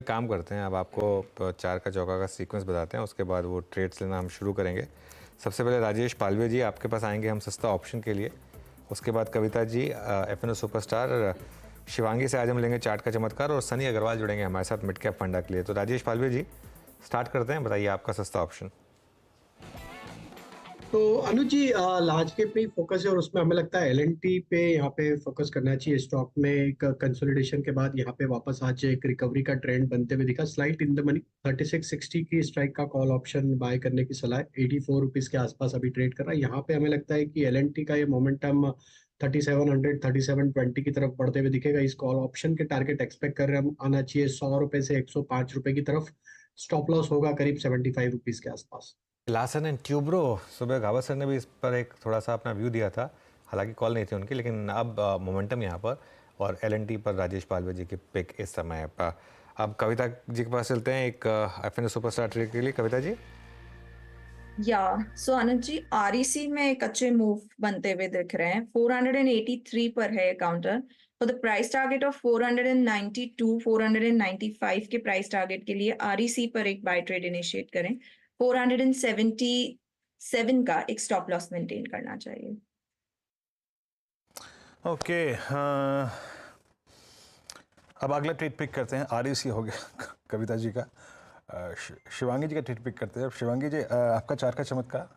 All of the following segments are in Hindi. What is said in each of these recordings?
काम करते हैं, अब आपको चार का चौका का सीक्वेंस बताते हैं, उसके बाद वो ट्रेड्स लेना हम शुरू करेंगे। सबसे पहले राजेश पालवे जी आपके पास आएंगे हम सस्ता ऑप्शन के लिए, उसके बाद कविता जी एफ सुपरस्टार, शिवांगी से आज हम लेंगे चार्ट का चमत्कार और सनी अग्रवाल जुड़ेंगे हमारे साथ मिड कैप फंडा के लिए। तो राजेश पालवे जी स्टार्ट करते हैं, बताइए आपका सस्ता ऑप्शन। तो अनुज जी, लार्ज कैप पे फोकस है और उसमें हमें लगता है एलएनटी पे यहाँ पे फोकस करना चाहिए। स्टॉक में एक कंसोलिडेशन के बाद यहाँ पे वापस आज एक रिकवरी का ट्रेंड बनते हुए दिखा। स्लाइट इन द मनी 3660 की स्ट्राइक का कॉल ऑप्शन बाय करने की सलाह है। 84 रुपीज के आसपास अभी ट्रेड कर रहा है। यहाँ पे हमें लगता है कि एलएनटी का ये मोमेंटम 3700 3720 की तरफ बढ़ते हुए दिखेगा। इस कॉल ऑप्शन के टारगेट एक्सपेक्ट कर रहे हैं हम आना चाहिए 100 रुपए से 105 रुपए की तरफ। स्टॉप लॉस होगा करीब 75 रुपीज के आसपास। लासन एंड ट्यूब्रो, सुबह गावत सर ने भी इस पर एक थोड़ा सा अपना व्यू दिया था, हालांकि कॉल नहीं थी उनकी, लेकिन अब मोमेंटम यहाँ पर और एलएनटी पर राजेश पालवे जी की पिक इस समय पर। अब कविता जी के पास चलते हैं एक एफ सुपरस्टार ट्रेड के लिए। कविता जी। या सो अनुज जी, आरईसी में एक अच्छे मूव बनते हुए दिख रहे हैं। 483 पर है counter for the price target of 492 495 के प्राइस टारगेट के लिए आरईसी पर एक बाय ट्रेड इनिशिएट करें। 477 का एक स्टॉप लॉस मेंटेन करना चाहिए। ओके, अब अगला ट्रेड पिक करते हैं। आरईसी हो गया कविता जी का। शिवांगी जी का ट्रेड पिक करते हैं। अब शिवांगी जी, आपका चार का चमत्कार।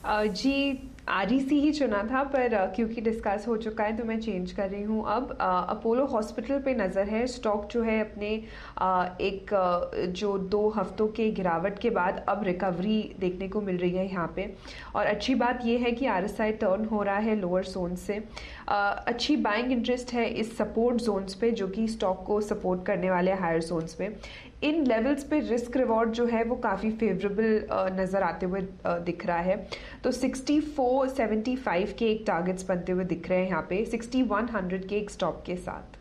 जी आरईसी ही चुना था, पर क्योंकि डिस्कस हो चुका है तो मैं चेंज कर रही हूँ। अब अपोलो हॉस्पिटल पे नज़र है। स्टॉक जो है अपने एक जो 2 हफ्तों के गिरावट के बाद अब रिकवरी देखने को मिल रही है यहाँ पे। और अच्छी बात ये है कि आरएसआई टर्न हो रहा है लोअर जोन से। अच्छी बाइंग इंटरेस्ट है इस सपोर्ट जोन्स पे, जो कि स्टॉक को सपोर्ट करने वाले हायर जोन्स पे। इन लेवल्स पे रिस्क रिवॉर्ड जो है वो काफ़ी फेवरेबल नज़र आते हुए दिख रहा है। तो 6475 के एक टारगेट्स बनते हुए दिख रहे हैं यहाँ पे, 6100 के एक स्टॉप के साथ।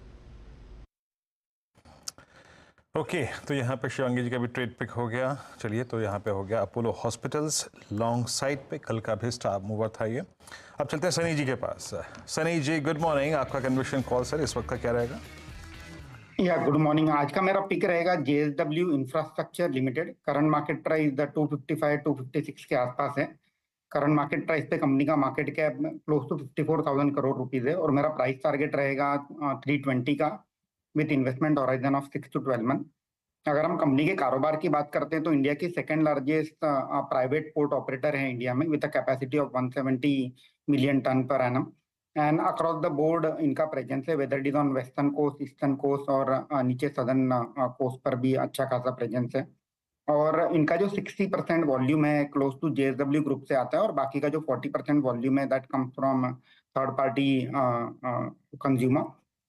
ओके, तो यहाँ पे शिवांगी जी का भी ट्रेड पिक हो गया। चलिए, तो यहाँ पे हो गया अपोलो हॉस्पिटल्स लॉन्ग साइड पे, कल का भी स्टॉप मूवर था ये। अब चलते हैं सनी जी के पास। सनी जी, गुड मॉर्निंग। आपका कन्विक्शन कॉल सर इस वक्त का क्या रहेगा? या गुड मॉर्निंग। आज का मेरा पिक रहेगा JSW infrastructure limited. Current market price 255 256 के आसपास है। करंट मार्केट प्राइस पे कंपनी का market cap close to 54,000 crore rupees है और मेरा प्राइस टारगेट रहेगा 320 का with investment horizon of 6 to 12 month. अगर हम कंपनी के कारोबार की बात करते हैं तो इंडिया की second largest private port operator है इंडिया में, with a capacity of 170 million ton per annum. And across the board इनका प्रेजेंस है, whether it is on western coast, eastern coast और नीचे सदर्न कोस्ट पर भी अच्छा खासा प्रेजेंस है। और इनका जो 60% वॉल्यूम है क्लोज टू जेएसडब्ल्यू ग्रुप से आता है और बाकी का जो 40% वॉल्यूम है that comes from third party consumer.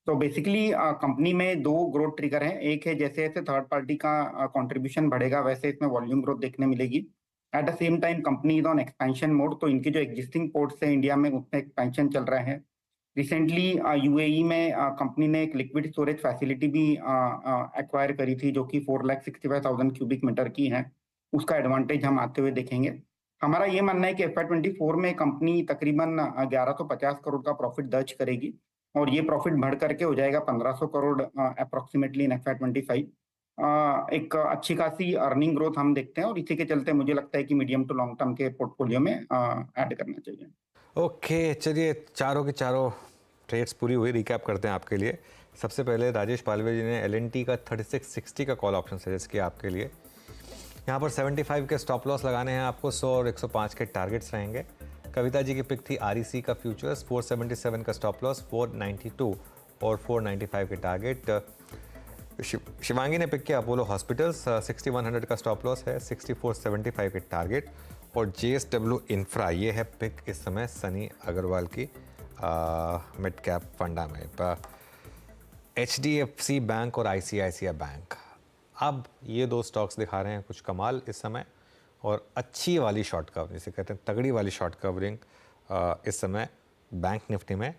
तो बेसिकली कंपनी में 2 ग्रोथ ट्रिगर हैं। एक है जैसे जैसे थर्ड पार्टी का कंट्रीब्यूशन बढ़ेगा वैसे इसमें वॉल्यूम ग्रोथ देखने मिलेगी। At the same time company is on expansion mode, तो इनके जो एग्जिस्टिंग पोर्ट्स है इंडिया में उसमें एक्सपेंशन चल रहा है। रिसेंटली यूएई में कंपनी ने एक लिक्विड स्टोरेज फैसिलिटी भी एक्वायर करी थी जो कि 4,65,000 क्यूबिक मीटर की है। उसका एडवांटेज हम आते हुए देखेंगे। हमारा ये मानना है कि FY24 में कंपनी तकरीबन 1150 करोड़ का प्रॉफिट दर्ज करेगी और ये प्रॉफिट बढ़ करके हो जाएगा 1500 करोड़ अप्रोक्सीमेटली इन FY25। एक अच्छी खासी अर्निंग ग्रोथ हम देखते हैं और इसी के चलते मुझे लगता है कि मीडियम टू लॉन्ग टर्म के पोर्टफोलियो में ऐड करना चाहिए। ओके, चलिए चारों के चारों ट्रेड्स पूरी हुई, रिकैप करते हैं आपके लिए। सबसे पहले राजेश पालवे जी ने एलएनटी का 3660 का कॉल ऑप्शन सजेस्ट किया आपके लिए। यहाँ पर 75 के स्टॉप लॉस लगाने हैं आपको, 100 और 105 के टारगेट्स रहेंगे। कविता जी की पिक थी आरईसी का फ्यूचर्स, 477 का स्टॉप लॉस, 492 और 495 के टारगेट। शिवांगी ने पिक किया अपोलो हॉस्पिटल्स, 6100 का स्टॉप लॉस है, 6475 के टारगेट। और जेएसडब्ल्यू इंफ्रा, ये है पिक इस समय सनी अग्रवाल की मिड कैप फंडा में। HDFC बैंक और ICICI बैंक, अब ये 2 स्टॉक्स दिखा रहे हैं कुछ कमाल इस समय, और अच्छी वाली शॉर्ट कवरिंग, जिसे कहते हैं तगड़ी वाली शॉर्ट कवरिंग इस समय बैंक निफ्टी में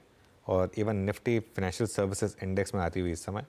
और even Nifty financial services index में आती हुई इस समय।